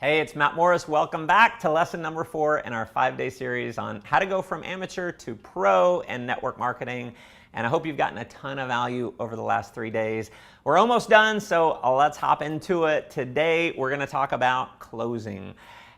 Hey, it's Matt Morris. Welcome back to lesson number 4 in our 5-day series on how to go from amateur to pro in network marketing. And I hope you've gotten a ton of value over the last 3 days. We're almost done, so let's hop into it. Today, we're going to talk about closing.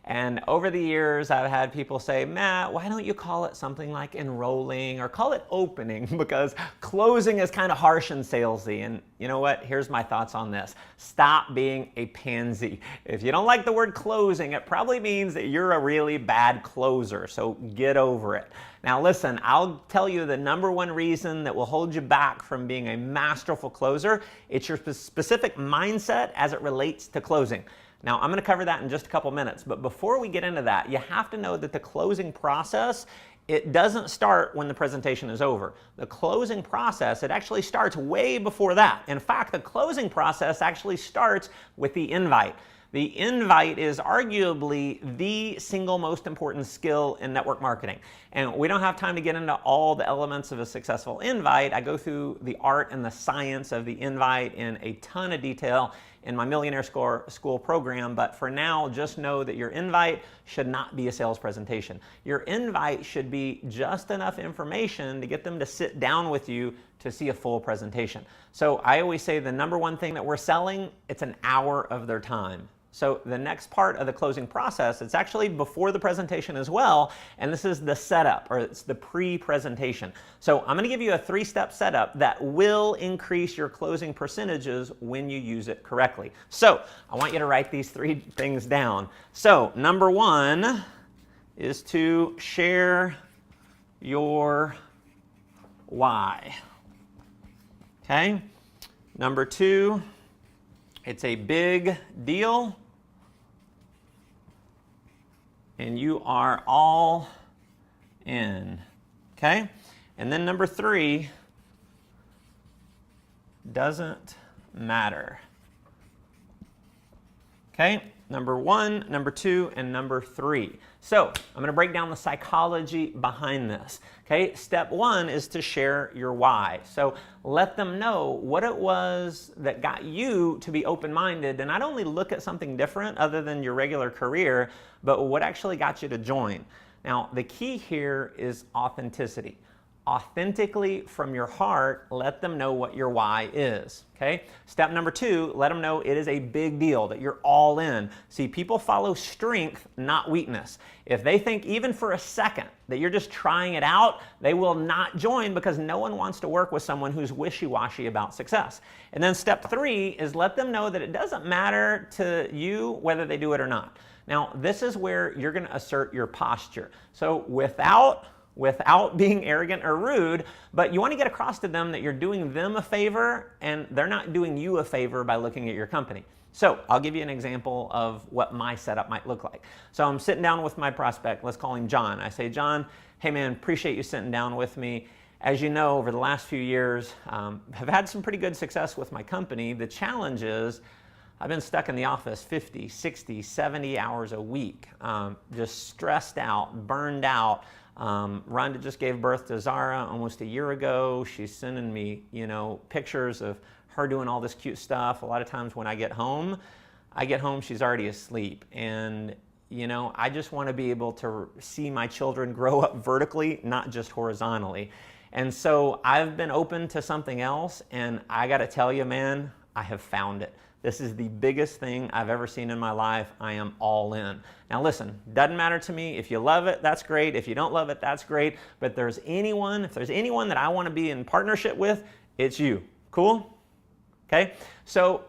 And over the years, I've had people say, Matt, why don't you call it something like enrolling or call it opening? Because closing is kind of harsh and salesy. And you know what? Here's my thoughts on this. Stop being a pansy. If you don't like the word closing, it probably means that you're a really bad closer. So get over it. Now listen, I'll tell you the number one reason that will hold you back from being a masterful closer. It's your specific mindset as it relates to closing. Now, I'm going to cover that in just a couple minutes, but before we get into that, you have to know that the closing process, it doesn't start when the presentation is over. The closing process, it actually starts way before that. In fact, the closing process actually starts with the invite. The invite is arguably the single most important skill in network marketing. And we don't have time to get into all the elements of a successful invite. I go through the art and the science of the invite in a ton of detail in my Millionaire School program, but for now, just know that your invite should not be a sales presentation. Your invite should be just enough information to get them to sit down with you to see a full presentation. So I always say the number one thing that we're selling, it's an hour of their time. So the next part of the closing process, it's actually before the presentation as well, and this is the setup, or it's the pre-presentation. So I'm going to give you a 3-step setup that will increase your closing percentages when you use it correctly. So I want you to write these 3 things down. So number 1 is to share your why. Okay? Number 2, it's a big deal, and you are all in, okay? And then number 3, doesn't matter, okay? Number 1, number 2, and number 3. So I'm going to break down the psychology behind this. Okay, step 1 is to share your why. So let them know what it was that got you to be open-minded and not only look at something different other than your regular career, but what actually got you to join. Now, the key here is authenticity. Authentically from your heart, let them know what your why is, okay? Step number 2, let them know it is a big deal, that you're all in. See, people follow strength, not weakness. If they think even for a second that you're just trying it out, they will not join because no one wants to work with someone who's wishy-washy about success. And then step 3 is let them know that it doesn't matter to you whether they do it or not. Now, this is where you're going to assert your posture. So without being arrogant or rude, but you want to get across to them that you're doing them a favor and they're not doing you a favor by looking at your company. So I'll give you an example of what my setup might look like. So I'm sitting down with my prospect, let's call him John. I say, John, hey man, appreciate you sitting down with me. As you know, over the last few years, have had some pretty good success with my company. The challenge is I've been stuck in the office 50, 60, 70 hours a week, just stressed out, burned out. Rhonda just gave birth to Zara almost a year ago. She's sending me, pictures of her doing all this cute stuff. A lot of times when I get home, she's already asleep. And, I just want to be able to see my children grow up vertically, not just horizontally. And so I've been open to something else, and I got to tell you, man, I have found it. This is the biggest thing I've ever seen in my life. I am all in. Now listen, doesn't matter to me. If you love it, that's great. If you don't love it, that's great. But if there's anyone that I want to be in partnership with, it's you. Cool? Okay? So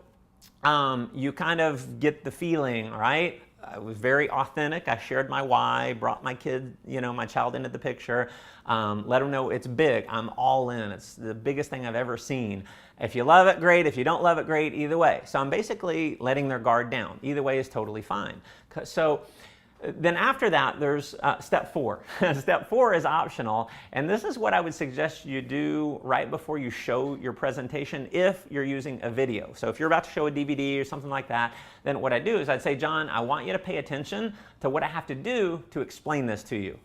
you kind of get the feeling, right? I was very authentic. I shared my why, brought my kid, my child into the picture, let them know it's big. I'm all in. It's the biggest thing I've ever seen. If you love it, great. If you don't love it, great. Either way. So I'm basically letting their guard down. Either way is totally fine. So then after that, there's step 4. Step 4 is optional, and this is what I would suggest you do right before you show your presentation if you're using a video. So if you're about to show a DVD or something like that, then what I do is I'd say, John, I want you to pay attention to what I have to do to explain this to you.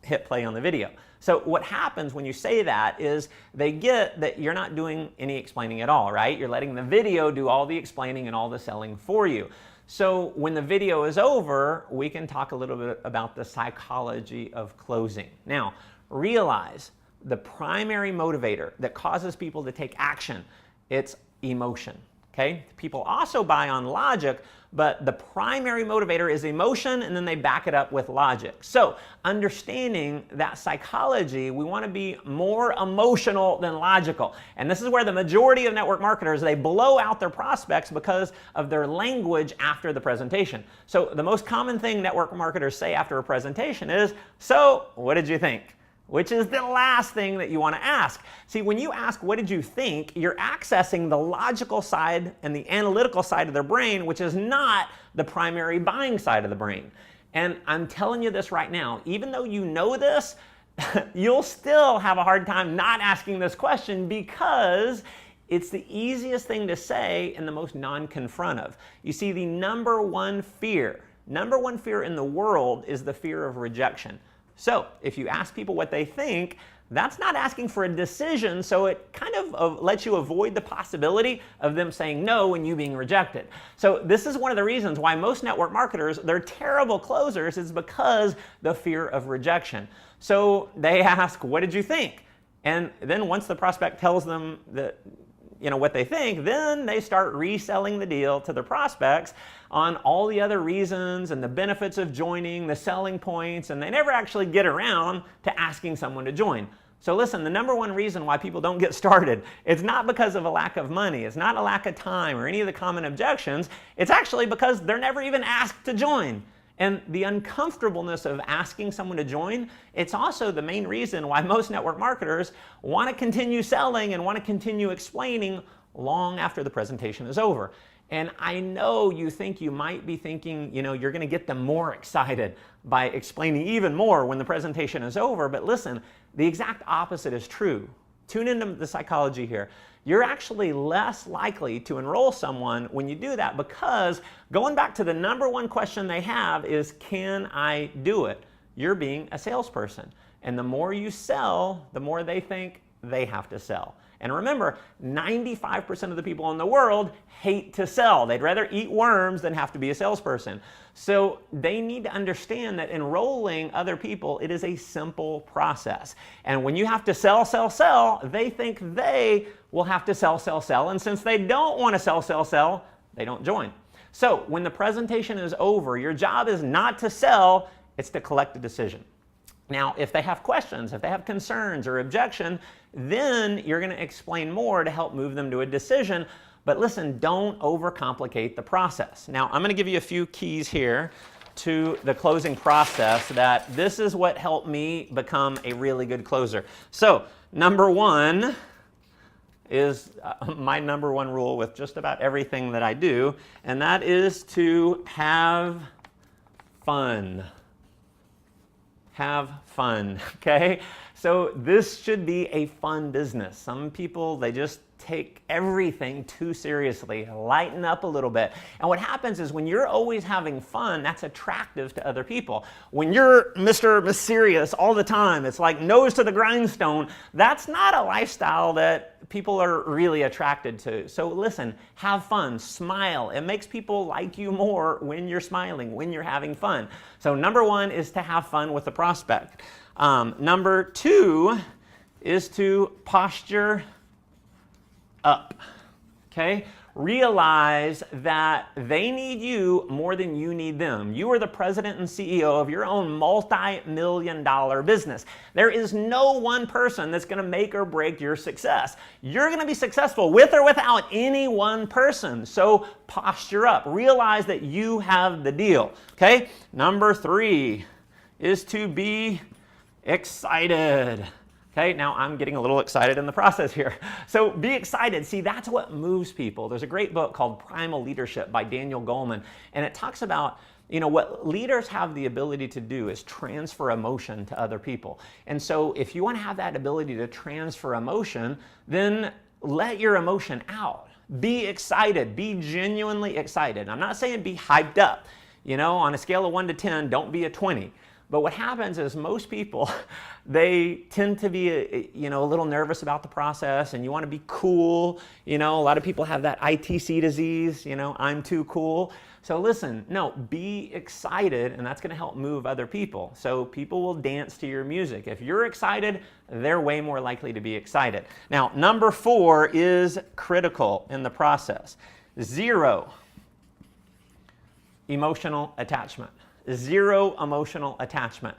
Hit play on the video. So what happens when you say that is they get that you're not doing any explaining at all, right? You're letting the video do all the explaining and all the selling for you. So when the video is over, we can talk a little bit about the psychology of closing. Now, realize the primary motivator that causes people to take action, it's emotion. Okay? People also buy on logic, but the primary motivator is emotion, and then they back it up with logic. So understanding that psychology, we want to be more emotional than logical. And this is where the majority of network marketers, they blow out their prospects because of their language after the presentation. So the most common thing network marketers say after a presentation is, "So, what did you think?" Which is the last thing that you want to ask. See, when you ask, "What did you think?" you're accessing the logical side and the analytical side of their brain, which is not the primary buying side of the brain. And I'm telling you this right now, even though you know this, you'll still have a hard time not asking this question because it's the easiest thing to say and the most non-confrontive. You see, the number one fear in the world is the fear of rejection. So if you ask people what they think, that's not asking for a decision, so it kind of lets you avoid the possibility of them saying no and you being rejected. So this is one of the reasons why most network marketers, they're terrible closers, is because the fear of rejection. So they ask, "What did you think?" And then once the prospect tells them that, what they think, then they start reselling the deal to their prospects on all the other reasons and the benefits of joining, the selling points, and they never actually get around to asking someone to join. So listen, the number one reason why people don't get started, it's not because of a lack of money, it's not a lack of time or any of the common objections, it's actually because they're never even asked to join. And the uncomfortableness of asking someone to join, it's also the main reason why most network marketers want to continue selling and want to continue explaining long after the presentation is over. And I know you might be thinking, you're going to get them more excited by explaining even more when the presentation is over. But listen, the exact opposite is true. Tune into the psychology here. You're actually less likely to enroll someone when you do that, because going back to the number one question they have is, "Can I do it?" You're being a salesperson. And the more you sell, the more they think they have to sell. And remember, 95% of the people in the world hate to sell. They'd rather eat worms than have to be a salesperson. So they need to understand that enrolling other people, it is a simple process. And when you have to sell, they think they will have to sell. And since they don't want to sell, they don't join. So when the presentation is over, your job is not to sell, it's to collect a decision. Now, if they have questions, if they have concerns or objection, then you're going to explain more to help move them to a decision. But listen, don't overcomplicate the process. Now, I'm going to give you a few keys here to the closing process that this is what helped me become a really good closer. So, number one is my number one rule with just about everything that I do, and that is to have fun. Have fun, okay? So this should be a fun business. Some people, they just take everything too seriously. Lighten up a little bit. And what happens is when you're always having fun, that's attractive to other people. When you're Mr. Miss Serious all the time, it's like nose to the grindstone, that's not a lifestyle that people are really attracted to. So listen, have fun, smile. It makes people like you more when you're smiling, when you're having fun. So number one is to have fun with the prospect. Number two is to posture up, okay? Realize that they need you more than you need them. You are the president and CEO of your own multi-million-dollar business. There is no one person that's going to make or break your success. You're going to be successful with or without any one person. So posture up. Realize that you have the deal, okay? Number three is to be excited. Okay, now I'm getting a little excited in the process here. So be excited. See, that's what moves people. There's a great book called Primal Leadership by Daniel Goleman, and it talks about, what leaders have the ability to do is transfer emotion to other people. And so if you want to have that ability to transfer emotion, then let your emotion out. Be excited. Be genuinely excited. I'm not saying be hyped up. On a scale of 1 to 10, don't be a 20. But what happens is most people, they tend to be, a little nervous about the process, and you want to be cool. A lot of people have that ITC disease, I'm too cool. So listen, no, be excited, and that's going to help move other people. So people will dance to your music. If you're excited, they're way more likely to be excited. Now, number 4 is critical in the process. 0 emotional attachment. 0 emotional attachment.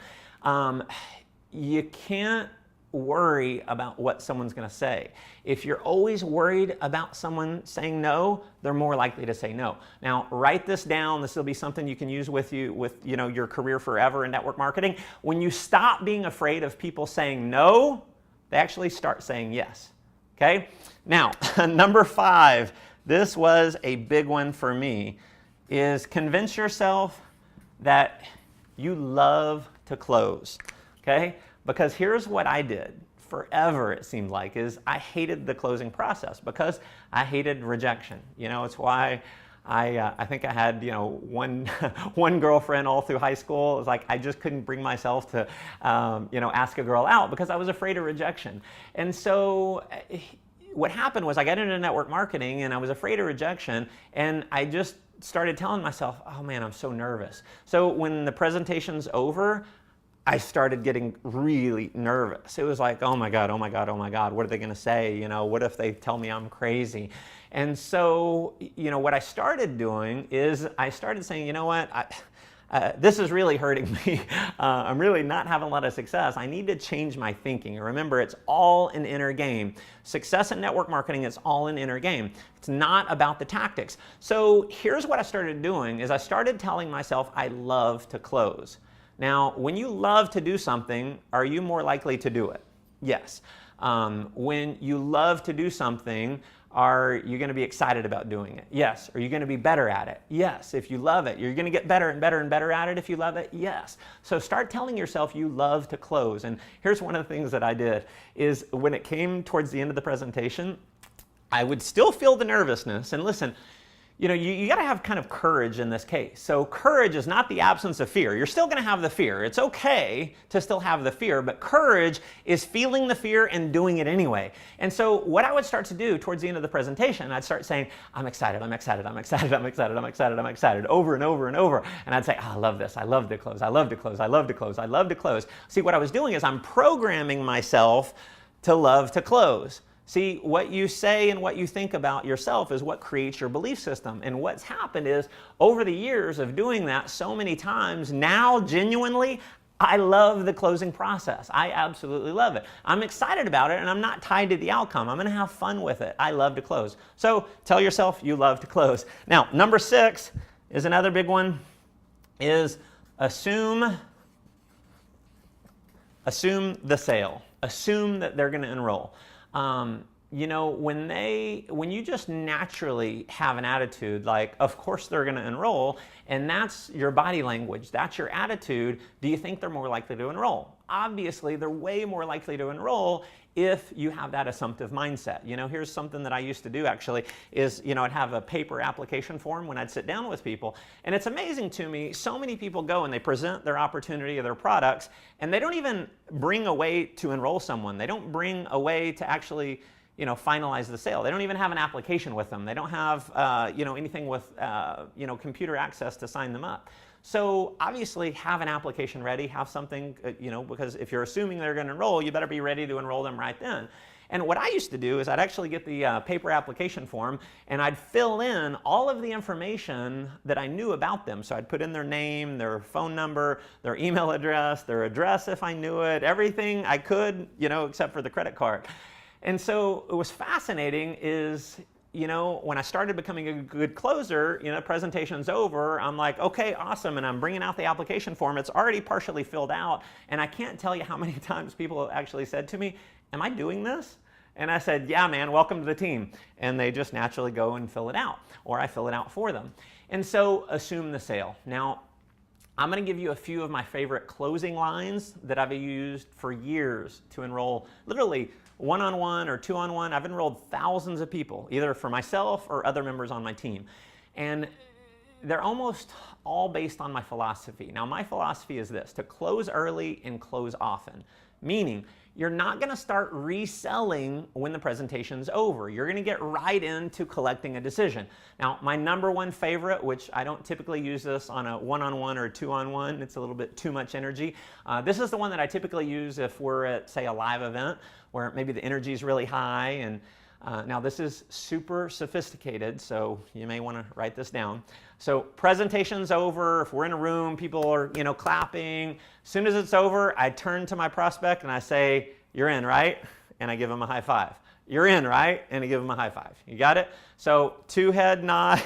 You can't worry about what someone's going to say. If you're always worried about someone saying no, they're more likely to say no. Now, write this down. This will be something you can use with your career forever in network marketing. When you stop being afraid of people saying no, they actually start saying yes. Okay? Now, number 5, this was a big one for me, is convince yourself that you love to close. Okay? Because here's what I did forever, it seemed like, is I hated the closing process because I hated rejection. It's why I think I had, one girlfriend all through high school. It was like I just couldn't bring myself to, ask a girl out because I was afraid of rejection. And so what happened was I got into network marketing and I was afraid of rejection, and I just started telling myself, oh man, I'm so nervous. So when the presentation's over, I started getting really nervous. It was like, oh my God, what are they going to say? What if they tell me I'm crazy? And so, what I started doing is I started saying, you know what, this is really hurting me. I'm really not having a lot of success. I need to change my thinking. And remember, it's all an inner game. Success in network marketing is all an inner game. It's not about the tactics. So here's what I started doing is I started telling myself I love to close. Now, when you love to do something, are you more likely to do it? Yes. When you love to do something, are you going to be excited about doing it? Yes. Are you going to be better at it? Yes. If you love it, you're going to get better and better and better at it if you love it? Yes. So start telling yourself you love to close. And here's one of the things that I did is when it came towards the end of the presentation, I would still feel the nervousness. And listen, you got to have kind of courage in this case. So courage is not the absence of fear. You're still going to have the fear. It's okay to still have the fear, but courage is feeling the fear and doing it anyway. And so what I would start to do towards the end of the presentation, I'd start saying, I'm excited, I'm excited, I'm excited, I'm excited, I'm excited, I'm excited, over and over and over. And I'd say, oh, I love this. I love to close. I love to close. I love to close. I love to close. See, what I was doing is I'm programming myself to love to close. See, what you say and what you think about yourself is what creates your belief system. And what's happened is, over the years of doing that so many times, now genuinely, I love the closing process. I absolutely love it. I'm excited about it, and I'm not tied to the outcome. I'm going to have fun with it. I love to close. So tell yourself you love to close. Now, number 6 is another big one, is assume the sale. Assume that they're going to enroll. When you just naturally have an attitude like, of course they're going to enroll, and that's your body language, that's your attitude, do you think they're more likely to enroll? Obviously, they're way more likely to enroll if you have that assumptive mindset. Here's something that I used to do actually is, I'd have a paper application form when I'd sit down with people. And it's amazing to me, so many people go and they present their opportunity or their products, and they don't even bring a way to enroll someone. They don't bring a way to actually, finalize the sale. They don't even have an application with them. They don't have, anything with, computer access to sign them up. So obviously have an application ready, have something, because if you're assuming they're going to enroll, you better be ready to enroll them right then. And what I used to do is I'd actually get the paper application form, and I'd fill in all of the information that I knew about them. So I'd put in their name, their phone number, their email address, their address if I knew it, everything I could, except for the credit card. And so it was fascinating is, when I started becoming a good closer, presentation's over, I'm like, okay, awesome, and I'm bringing out the application form. It's already partially filled out, and I can't tell you how many times people actually said to me, am I doing this? And I said, yeah, man, welcome to the team. And they just naturally go and fill it out, or I fill it out for them. And so assume the sale. Now, I'm going to give you a few of my favorite closing lines that I've used for years to enroll, literally one-on-one or two-on-one. I've enrolled thousands of people, either for myself or other members on my team. And they're almost all based on my philosophy. Now, my philosophy is this: to close early and close often. Meaning, you're not going to start reselling when the presentation's over. You're going to get right into collecting a decision. Now, my number one favorite, which I don't typically use this on a one-on-one or a two-on-one, it's a little bit too much energy. This is the one that I typically use if we're at, say, a live event where maybe the energy is really high. And now this is super sophisticated, so you may want to write this down. So presentation's over, if we're in a room, people are, clapping. As soon as it's over, I turn to my prospect and I say, "You're in, right?" And I give them a high five. "You're in, right?" And I give them a high five. You got it? So two head nod,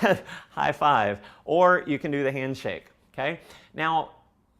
high five, or you can do the handshake, okay? Now,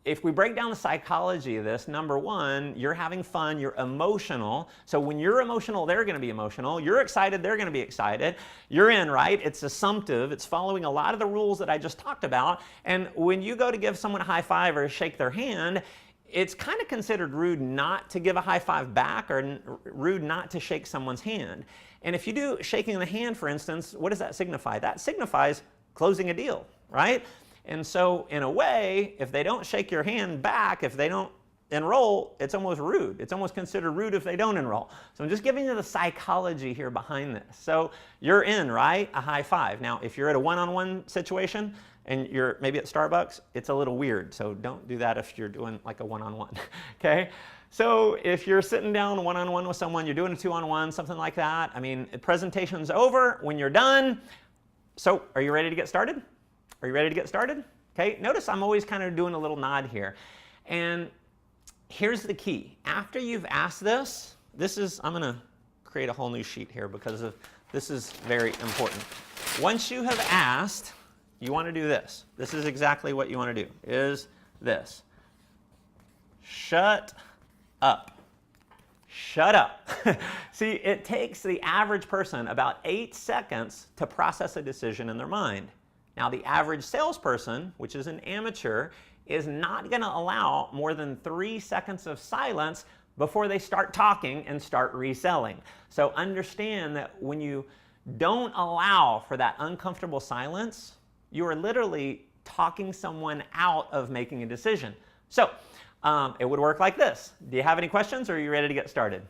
if we break down the psychology of this, number one, you're having fun, you're emotional. So when you're emotional, they're going to be emotional. You're excited, they're going to be excited. You're in, right? It's assumptive. It's following a lot of the rules that I just talked about. And when you go to give someone a high five or shake their hand, it's kind of considered rude not to give a high five back, or rude not to shake someone's hand. And if you do shaking the hand, for instance, what does that signify? That signifies closing a deal, right? And so in a way, if they don't shake your hand back, if they don't enroll, it's almost rude. It's almost considered rude if they don't enroll. So I'm just giving you the psychology here behind this. So you're in, right? A high five. Now, if you're at a one-on-one situation and you're maybe at Starbucks, it's a little weird. So don't do that if you're doing like a one-on-one, okay? So if you're sitting down one-on-one with someone, you're doing a two-on-one, something like that. I mean, the presentation's over. When you're done, so are you ready to get started? Are you ready to get started? Okay, notice I'm always kind of doing a little nod here. And here's the key. After you've asked this, I'm going to create a whole new sheet here because this is very important. Once you have asked, you want to do this. This is exactly what you want to do, is this. Shut up. Shut up. See, it takes the average person about 8 seconds to process a decision in their mind. Now, the average salesperson, which is an amateur, is not going to allow more than 3 seconds of silence before they start talking and start reselling. So understand that when you don't allow for that uncomfortable silence, you are literally talking someone out of making a decision. So it would work like this. Do you have any questions, or are you ready to get started?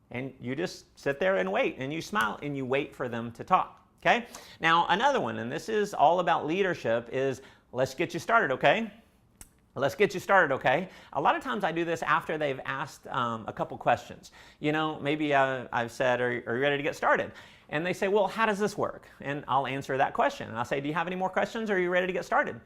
And you just sit there and wait, and you smile, and you wait for them to talk. Okay? Now, another one, and this is all about leadership, is let's get you started, okay? Let's get you started, okay? A lot of times I do this after they've asked a couple questions. Maybe I've said, are you ready to get started? And they say, well, how does this work? And I'll answer that question. And I'll say, do you have any more questions, or are you ready to get started?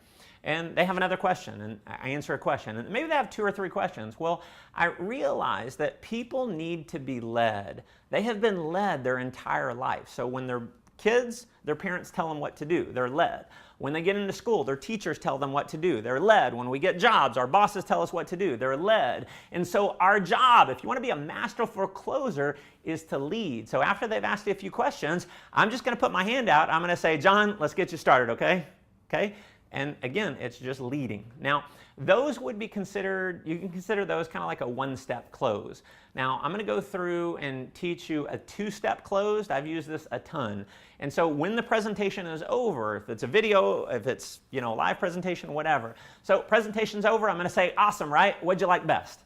And they have another question, and I answer a question. And maybe they have 2 or 3 questions. Well, I realize that people need to be led. They have been led their entire life. So when they're kids, their parents tell them what to do. They're led. When they get into school, their teachers tell them what to do. They're led. When we get jobs, our bosses tell us what to do. They're led. And so our job, if you want to be a masterful closer, is to lead. So after they've asked you a few questions, I'm just going to put my hand out. I'm going to say, John, let's get you started, okay? Okay? And again, it's just leading. Now, those would be considered, you can consider those kind of like a one-step close. Now, I'm going to go through and teach you a 2-step close. I've used this a ton. And so when the presentation is over, if it's a video, if it's, a live presentation, whatever. So presentation's over, I'm going to say, awesome, right? What'd you like best?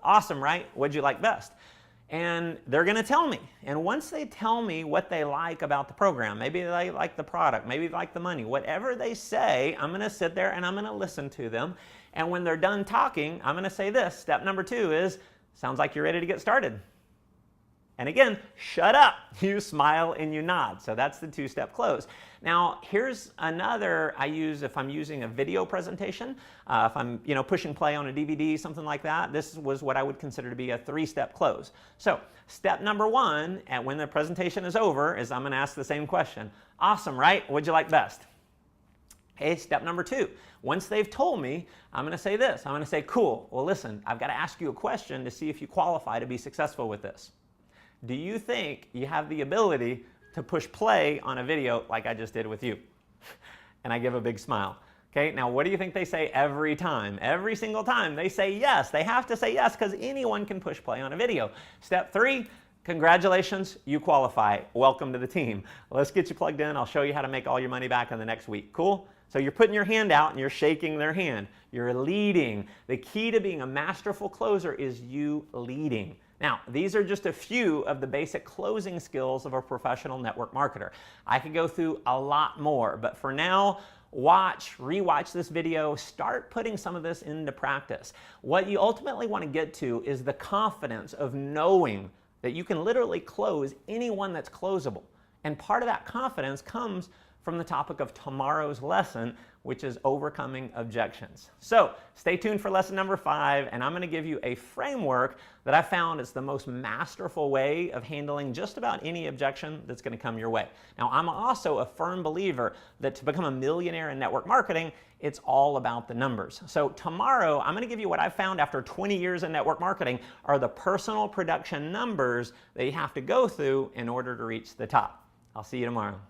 Awesome, right? What'd you like best? And they're going to tell me. And once they tell me what they like about the program, maybe they like the product, maybe they like the money, whatever they say, I'm going to sit there and I'm going to listen to them. And when they're done talking, I'm going to say this. Step number 2 is, sounds like you're ready to get started. And again, shut up. You smile and you nod. So that's the 2-step close. Now, here's another I use if I'm using a video presentation. If I'm pushing play on a DVD, something like that, this was what I would consider to be a 3-step close. So step number 1, when the presentation is over, is I'm going to ask the same question. Awesome, right? What'd you like best? Okay, step number 2. Once they've told me, I'm going to say this. I'm going to say, cool. Well, listen, I've got to ask you a question to see if you qualify to be successful with this. Do you think you have the ability to push play on a video like I just did with you? And I give a big smile. Okay, now what do you think they say every time? Every single time they say yes. They have to say yes because anyone can push play on a video. Step 3, Congratulations, you qualify. Welcome to the team. Let's get you plugged in. I'll show you how to make all your money back in the next week. Cool? So you're putting your hand out and you're shaking their hand. You're leading. The key to being a masterful closer is you leading. Now, these are just a few of the basic closing skills of a professional network marketer. I could go through a lot more, but for now, rewatch this video, start putting some of this into practice. What you ultimately want to get to is the confidence of knowing that you can literally close anyone that's closable. And part of that confidence comes from the topic of tomorrow's lesson, which is overcoming objections. So stay tuned for lesson number 5, and I'm going to give you a framework that I found is the most masterful way of handling just about any objection that's going to come your way. Now, I'm also a firm believer that to become a millionaire in network marketing, it's all about the numbers. So tomorrow, I'm going to give you what I found after 20 years in network marketing are the personal production numbers that you have to go through in order to reach the top. I'll see you tomorrow.